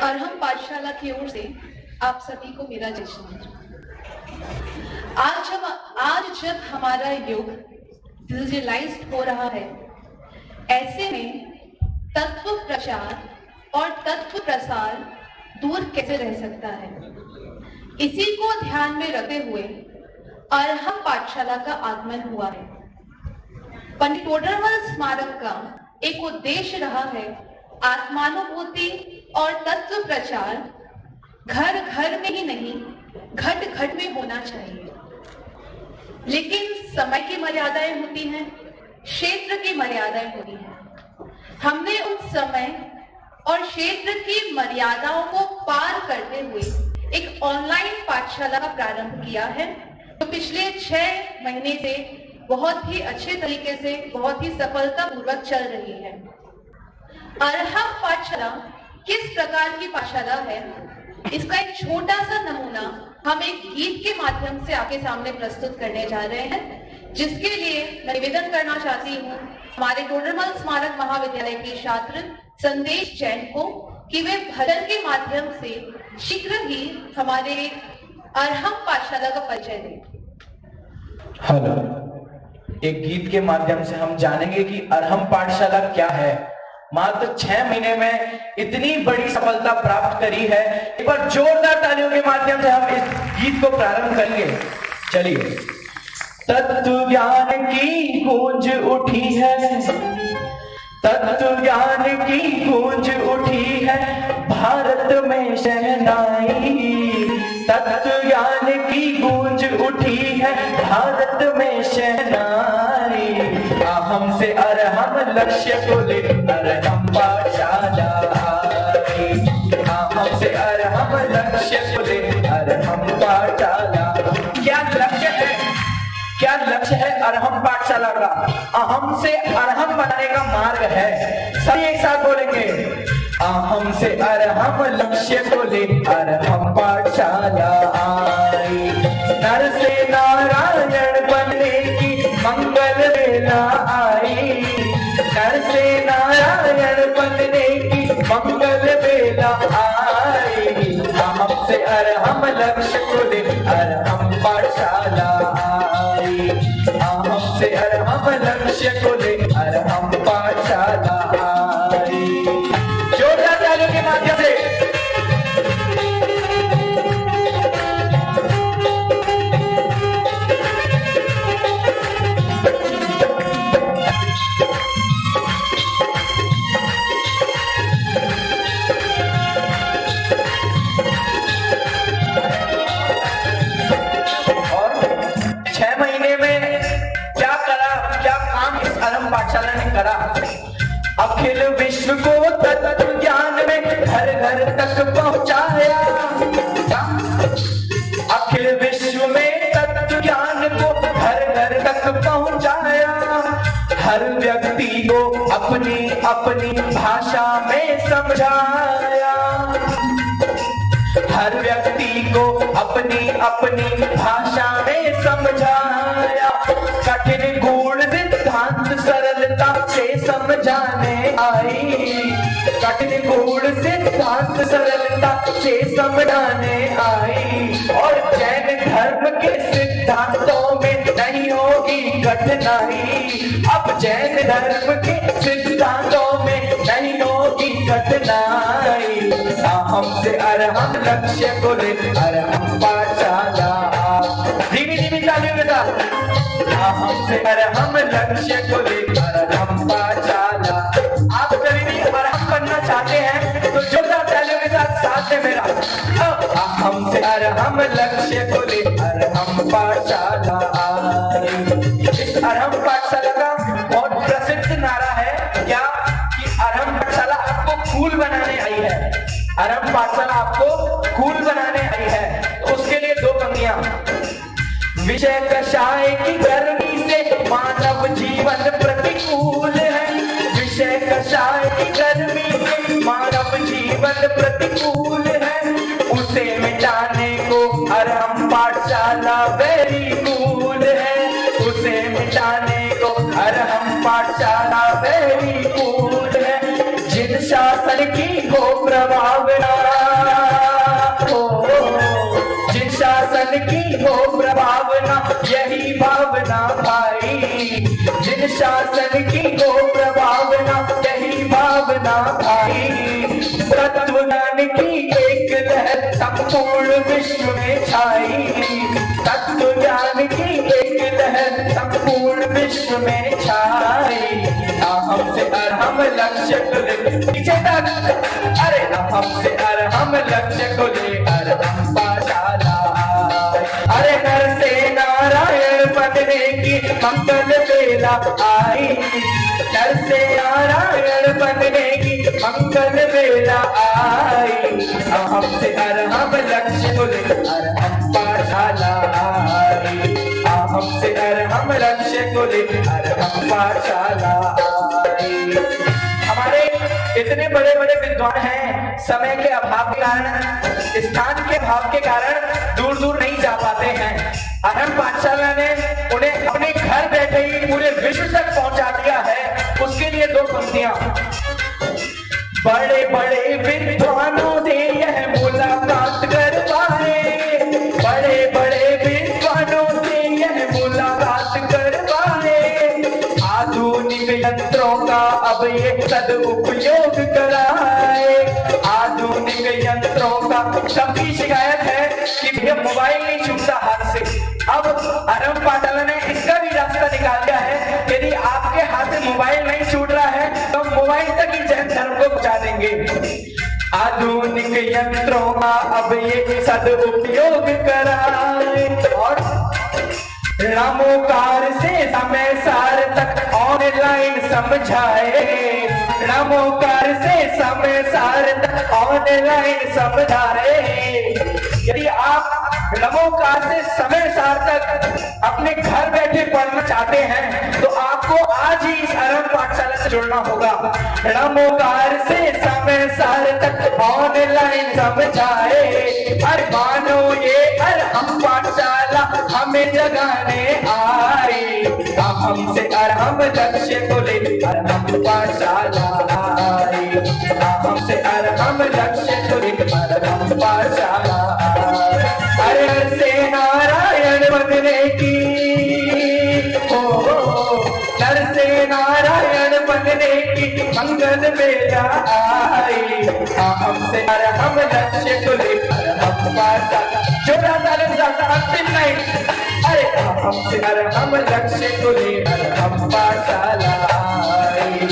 अरहम पाठशाला की ओर से आप सभी को मेरा जय श्री राम। आज जब हमारा युग डिजिटलाइज्ड हो रहा है, ऐसे में तत्व प्रचार और तत्व प्रसार दूर कैसे रह सकता है। इसी को ध्यान में रखते हुए अरहम पाठशाला का आगमन हुआ है। पंडित टोडरमल स्मारक का एक उद्देश्य रहा है आत्मानुभूति और तत्व प्रचार घर घर में ही नहीं, घट घट में होना चाहिए। लेकिन समय की मर्यादाएं होती हैं, क्षेत्र की मर्यादाएं होती हैं। हमने उन समय और क्षेत्र की मर्यादाओं को पार करते हुए एक ऑनलाइन पाठशाला का प्रारंभ किया है, जो पिछले 6 महीने से बहुत ही अच्छे तरीके से, बहुत ही सफलतापूर्वक चल रही है। अरहम पाठशाला किस प्रकार की पाठशाला है, इसका एक छोटा सा नमूना हम एक गीत के माध्यम से आपके सामने प्रस्तुत करने जा रहे हैं, जिसके लिए मैं निवेदन करना चाहती हूँ हमारे टोडरमल स्मारक महाविद्यालय के छात्र संदेश जैन को कि वे भजन के माध्यम से शीघ्र ही हमारे अरहम पाठशाला का परिचय दें। हेलो, एक गीत के माध्यम से हम जानेंगे कि अरहम पाठशाला क्या है। मात्र 6 महीने में इतनी बड़ी सफलता प्राप्त करी है। एक बार जोरदार तालियों के माध्यम से हम इस गीत को प्रारंभ करेंगे। चलिए। तत्व ज्ञान की गूंज उठी है, तत्व ज्ञान की गूंज उठी है भारत में शहनाई। तत्व ज्ञान की गूंज उठी है भारत में शहनाई। हमसे अरहम लक्ष्य को ले अरहम पाठशाला आई। हमसे अरहम लक्ष्य को ले अरहम पाठशाला। क्या लक्ष्य है, क्या लक्ष्य है अरहम पाठशाला का? अहम से अरहम बनाने का मार्ग है। सभी एक साथ बोलेंगे, अहम से अरहम लक्ष्य को ले अरहम पाठशाला आई। नर से नारायण बनने की मंगल वेला आई। नर से नारायण बनने की मंगल वेला आई। अहम से अरहम लक्ष्य को ले अरहम पाठशाला आई। अहम से अरहम लक्ष्य को ले अरहम पाठशाला आई। जोरदार तालियों के माध्यम से पाठशाला ने करा। अखिल विश्व को तत्व ज्ञान में घर घर तक पहुंचाया। अखिल विश्व में तत्व ज्ञान को घर घर तक पहुंचाया। हर व्यक्ति को अपनी अपनी भाषा में समझाया। हर व्यक्ति को अपनी अपनी भाषा में समझाया। कठिन गूढ़ सिद्धांत सरलता से समझाने आई। कठिन गूढ़ सिद्धांत सरलता से समझाने आई। और जैन धर्म के सिद्धांतों में नहीं होगी कठिनाई। अब जैन धर्म के सिद्धांतों में नहीं होगी कठिनाई। हमसे अरहम लक्ष्य को ले अरहम पाठशाला। धीमी धीमी तालियों के साथ। हमसे अरहम लक्ष्य को ले अरहम पाठशाला। आप सभी भी अरहम बनना चाहते हैं तो जोरदार तालियों के साथ में मेरा। हमसे अरहम लक्ष्य को ले अरहम पाठशाला आई। इस अरहम पाठशाला का बहुत प्रसिद्ध नारा है क्या कि अरहम पाठशाला आपको कूल बनाने आई है। अरहम पाठशाला आपको कूल बनाने आई है। उसके लिए 2 पंक्तियां। विषय कषाय की गर्मी से मानव जीवन प्रतिकूल है। विषय कषाय की गर्मी से मानव जीवन प्रतिकूल है। उसे मिटाने को अरहम पाठशाला वेरी कूल है। उसे मिटाने को अरहम पाठशाला वेरी कूल है। जिन शासन शासन की हो प्रभावना, जिन शासन की हो प्रभावना, यही भावना भाई। जिन शासन की हो प्रभावना, यही भावना भाई। तत्व ज्ञान की एक लहर संपूर्ण विश्व में छाई। तत्व ज्ञान की एक लहर संपूर्ण विश्व में छाई। हमसे अरहम लक्ष्य को ले पीछे तक, अरे हमसे अरहम लक्ष्य को ले अरहम पाठशाला। अरे नर से नारायण बनने की मंगल बेला आई। नर से नारायण बनने की मंगल बेला आई। हमसे अरहम लक्ष्य को ले अरहम पाठशाला आई। हमसे अरहम लक्ष्य को ले अरहम पाठशाला आई। हमारे इतने बड़े बड़े विद्वान हैं, समय के अभाव के कारण, स्थान के अभाव के कारण दूर दूर नहीं जा पाते हैं। अरहम पाठशाला ने उन्हें अपने घर बैठे ही पूरे विश्व तक पहुंचा दिया है। उसके लिए दो पंक्तियां। बड़े बड़े विद्वानों से यह मुलाकात करवाए। बड़े बड़े विद्वानों से यह मुलाकात करवाए। आधुनिक यंत्रों का अब ये सदुपयोग कराए। आधुनिक यंत्रों का सबकी शिकायत है कि भैया मोबाइल नहीं छूटता हाथ से। अब अरहम पाठशाला ने इसका भी रास्ता निकाल दिया है। यदि आपके हाथ से मोबाइल नहीं छूट रहा है तो मोबाइल तक ही जैन धर्म को पहुंचा देंगे। आधुनिक यंत्रों का अब ये सदुपयोग कराए और रामोकार से समय सार तक ऑनलाइन समझाए। रामोकार से समय सार तक ऑनलाइन समझाए। यदि आप रामोकार से समय सार तक अपने घर बैठे पढ़ना चाहते हैं तो आपको आज ही इस अरहम पाठशाला से जुड़ना होगा। रामोकार से समय सार तक ऑनलाइन समझाए। अरे मानो ये अरहम पाठशाला हमें जगाने आई। हमसे अरहम लक्ष्य को ले अरहम पाठशाला आई। हमसे अरहम लक्ष्य को ले अरहम पाठशाला आई। अरे से नारायण बनने की हो, नर से नारायण बनने की मंगल बेला आई। हमसे अरहम लक्ष्य को ले अरहम पाठशाला। जोड़ा ताले जाता अंतिम नहीं। अरे हमसे अरहम लक्ष्य को ले अरहम पाठशाला आई।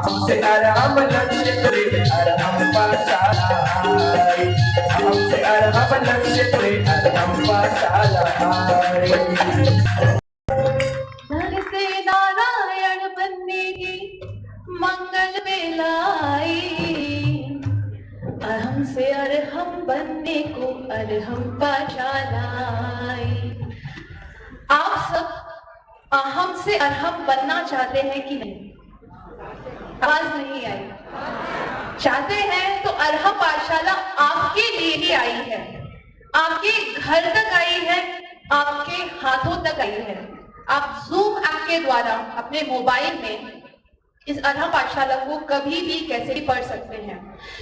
हमसे अरहम लक्ष्य को ले अरहम पाठशाला आई। हमसे अरहम लक्ष्य को ले अरहम पाठशाला आई। नर से नारायण बनने की मंगल बेला आई। अरहम से अरहम बनने को अरहम पाठशाला आई। आप सब अहम से अरहम बनना चाहते हैं कि नहीं? आवाज नहीं आई। चाहते हैं तो अरहम पाठशाला आपके लिए ही आई है। आपके घर तक आई है, आपके हाथों तक आई है। आप जूम ऐप के द्वारा अपने मोबाइल में इस अरहम पाठशाला को कभी भी कैसे भी पढ़ सकते हैं।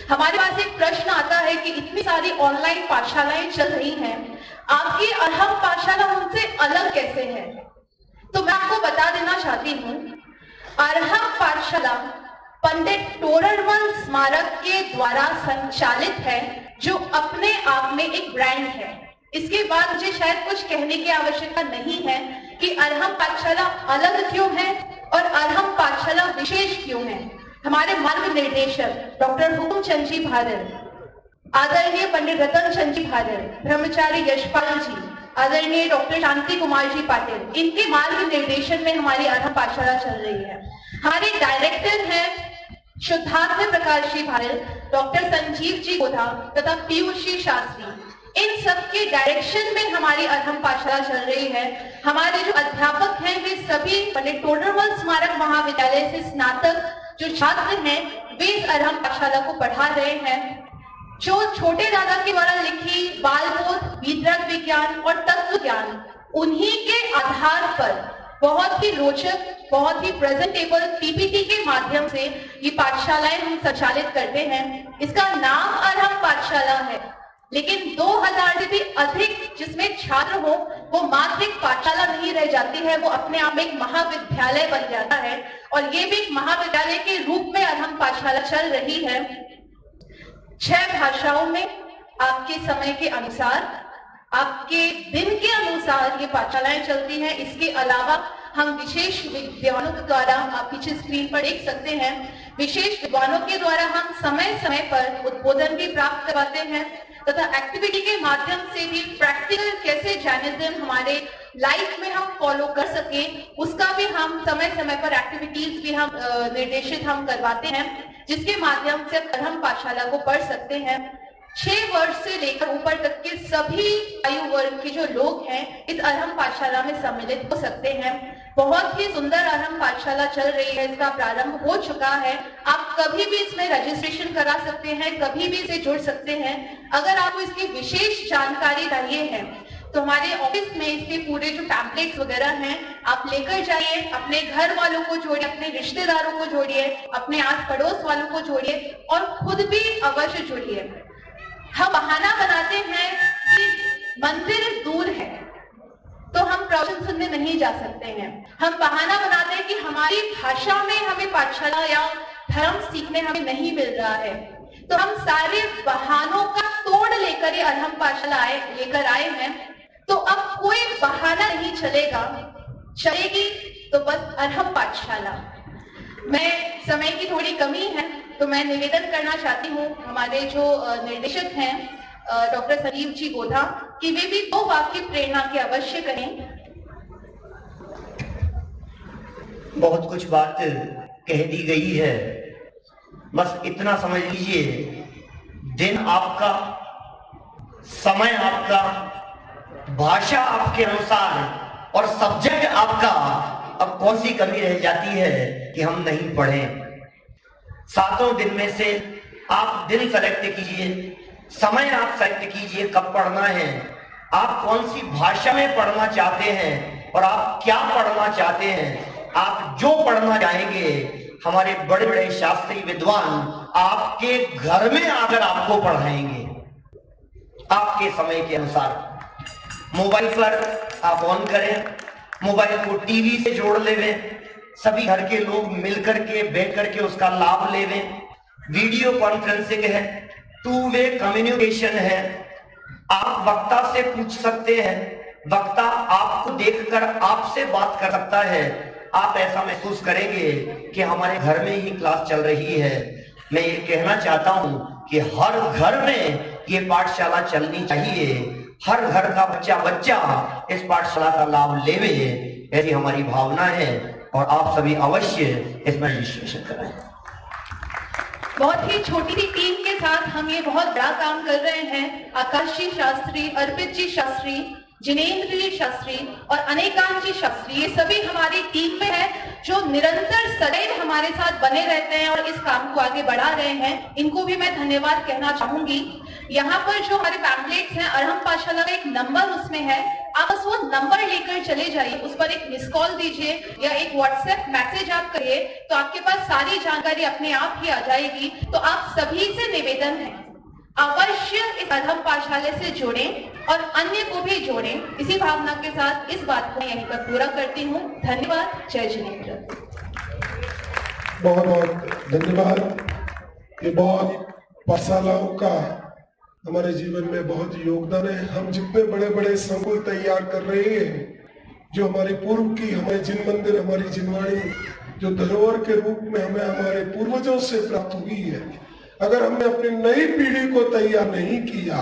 हमारे पास एक प्रश्न आता है कि इतनी सारी ऑनलाइन पाठशालाएं चल रही हैं, आपकी अरहम पाठशाला उनसे अलग कैसे है? तो मैं आपको बता देना चाहती हूँ, अरहम पाठशाला पंडित तोररमल स्मारक के द्वारा संचालित है, जो अपने आप में एक ब्रांड है। इसके बाद मुझे शायद कुछ कहने की आवश्यकता नहीं है कि अरहम पाठशाला अलग क्यों है और अरहम पाठशाला विशेष क्यों है। हमारे मार्ग निर्देशक डॉक्टर हुकुमचंद जी भारत, आदरणीय पंडित रतन चंद जी भारत, ब्रह्मचारी यशपाल जी, आदरणीय डॉक्टर शांति कुमार जी पाटिल, इनके मार्ग निर्देशन में हमारी अरहम पाठशाला चल रही है। हमारे डायरेक्टर हैं शुद्धार्थ प्रकाश जी भारत, डॉक्टर संजीव जी गोधा तथा पीयूष जी शास्त्री। इन सब के डायरेक्शन में हमारी अरहम पाठशाला चल रही है। हमारे जो अध्यापक हैं वे सभी पंडित तोररमल स्मारक महाविद्यालय से स्नातक जो छात्र हैं वे इस अरहम पाठशाला को पढ़ा रहे हैं। जो छोटे दादा के द्वारा लिखी बालबोध, वितरक विज्ञान और तत्व ज्ञान, उन्हीं के आधार पर बहुत ही रोचक, बहुत ही प्रेजेंटेबल पीपीटी के माध्यम से ये पाठशालाएं हम संचालित करते हैं। इसका नाम अरहम पाठशाला है, लेकिन 2000 से भी अधिक जिसमें छात्र हो वो मात्र एक पाठशाला नहीं रह जाती है, वो अपने आप में एक महाविद्यालय बन जाता है। और ये भी एक महाविद्यालय के रूप में अरहम पाठशाला चल रही है। 6 भाषाओं में आपके समय के अनुसार, आपके दिन के अनुसार ये पाठशालाएं चलती हैं। इसके अलावा हम विशेष विद्वानों के द्वारा, आप पीछे स्क्रीन पर देख सकते हैं, विशेष विद्वानों के द्वारा हम समय समय पर उद्बोधन भी प्राप्त करवाते हैं तथा एक्टिविटी के माध्यम से भी प्रैक्टिकल कैसे जैनिज्म हमारे लाइफ में हम फॉलो कर सके, उसका भी हम समय समय पर एक्टिविटीज भी हम निर्देशित हम करवाते हैं, जिसके माध्यम से अरहम पाठशाला को पढ़ सकते हैं। 6 वर्ष से लेकर ऊपर तक के सभी आयु वर्ग के जो लोग हैं इस अरहम पाठशाला में सम्मिलित हो सकते हैं। बहुत ही सुंदर अरहम पाठशाला चल रही है, इसका प्रारंभ हो चुका है। आप कभी भी इसमें रजिस्ट्रेशन करा सकते हैं, कभी भी इसे जुड़ सकते हैं। अगर आपको इसकी विशेष जानकारी चाहिए है तो हमारे ऑफिस में इसके पूरे जो पैम्पलेट्स वगैरह हैं आप लेकर जाइए, अपने घर वालों को जोड़िए, अपने रिश्तेदारों को जोड़िए, अपने आस पड़ोस वालों को जोड़िए और खुद भी अवश्य जुड़िए। हम बहाना बनाते हैं कि मंदिर दूर है तो हम प्रवचन सुनने नहीं जा सकते हैं। हम बहाना बनाते हैं कि हमारी भाषा में हमें पाठशाला या धर्म सीखने हमें नहीं मिल रहा है। तो हम सारे बहानों का तोड़ लेकर ये अरहम पाठशाला लेकर आए हैं। तो अब कोई बहाना नहीं चलेगा, चलेगी तो बस अरहम पाठशाला। मैं समय की थोड़ी कमी है तो मैं निवेदन करना चाहती हूँ हमारे जो निर्देशक हैं डॉक्टर संजीव जी गोधा कि वे भी 2 वाक्य प्रेरणा के अवश्य करें। बहुत कुछ बात कह दी गई है, बस इतना समझ लीजिए, दिन आपका, समय आपका, भाषा आपके अनुसार और सब्जेक्ट आपका। अब कौन सी कमी रह जाती है कि हम नहीं पढ़ें? 7 दिन में से आप दिन सेलेक्ट कीजिए, समय आप सेलेक्ट कीजिए कब पढ़ना है, आप कौन सी भाषा में पढ़ना चाहते हैं और आप क्या पढ़ना चाहते हैं। आप जो पढ़ना चाहेंगे हमारे बड़े बड़े शास्त्रीय विद्वान आपके घर में आकर आपको पढ़ाएंगे आपके समय के अनुसार। मोबाइल पर आप ऑन करें, मोबाइल को टीवी से जोड़ लेवें, सभी घर के लोग मिलकर के बैठ करके उसका लाभ लेवें। वीडियो कॉन्फ्रेंसिंग है, 2 वे कम्युनिकेशन है। आप वक्ता से पूछ सकते हैं, वक्ता आपको देखकर आपसे बात कर सकता है। आप ऐसा महसूस करेंगे कि हमारे घर में ही क्लास चल रही है। मैं ये कहना चाहता हूं कि हर घर में ये पाठशाला चलनी चाहिए, हर घर का बच्चा इस पाठशाला का लाभ लेवे, ऐसी हमारी भावना है और आप सभी अवश्य इसमें रजिस्ट्रेशन कराएं। बहुत ही छोटी सी टीम के साथ हम ये बहुत बड़ा काम कर रहे हैं। आकाश जी शास्त्री, अर्पित जी शास्त्री, जिनेंद्र जी शास्त्री और अनेकांत जी शास्त्री, ये सभी हमारी टीम में है जो निरंतर सदैव हमारे साथ बने रहते हैं और इस काम को आगे बढ़ा रहे हैं। इनको भी मैं धन्यवाद कहना चाहूंगी। यहाँ पर जो हमारे पैम्पलेट्स हैं, अरहम पाठशाला का एक नंबर उसमें है, आप बस वो नंबर लेकर चले जाइए, उस पर एक मिस कॉल दीजिए या एक व्हाट्सएप मैसेज आप करिए तो आपके पास सारी जानकारी अपने आप ही आ जाएगी। तो आप सभी से निवेदन है अवश्य इस अरहम पाठशाला से जुड़ें और अन्य को भी जोड़ें। इसी भावना के साथ इस बात को यहीं पर पूरा करती हूँ। धन्यवाद। जय जिनेंद्र। बहुत बहुत धन्यवाद। ये बहुत पाठशालाओं का हमारे जीवन में बहुत योगदान है। हम जितने बड़े बड़े संकुल तैयार कर रहे हैं, जो हमारे पूर्व की, हमारे जिन मंदिर, हमारी जिनवाणी जो धरोहर के रूप में हमें हमारे पूर्वजों से प्राप्त हुई है, अगर हमने अपनी नई पीढ़ी को तैयार नहीं किया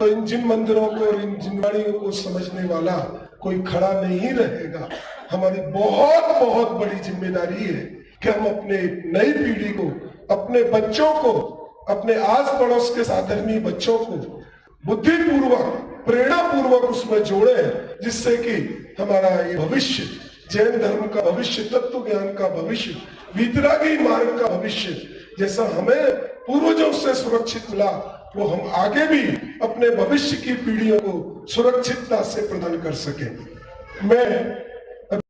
तो इन जिन मंदिरों को और इन जिनवाणियों को समझने वाला कोई खड़ा नहीं रहेगा। हमारी बहुत बहुत बड़ी जिम्मेदारी है कि हम अपने नई पीढ़ी को, अपने बच्चों को, अपने आस पड़ोस के साधर्मी बच्चों को बुद्धिपूर्वक, प्रेरणा पूर्वक उसमें जोड़े, जिससे कि हमारा ये भविष्य, जैन धर्म का भविष्य, तत्व ज्ञान का भविष्य, वीतरागी मार्ग का भविष्य जैसा हमें पूर्वजों से सुरक्षित मिला, वो हम आगे भी अपने भविष्य की पीढ़ियों को सुरक्षितता से प्रदान कर सके। मैं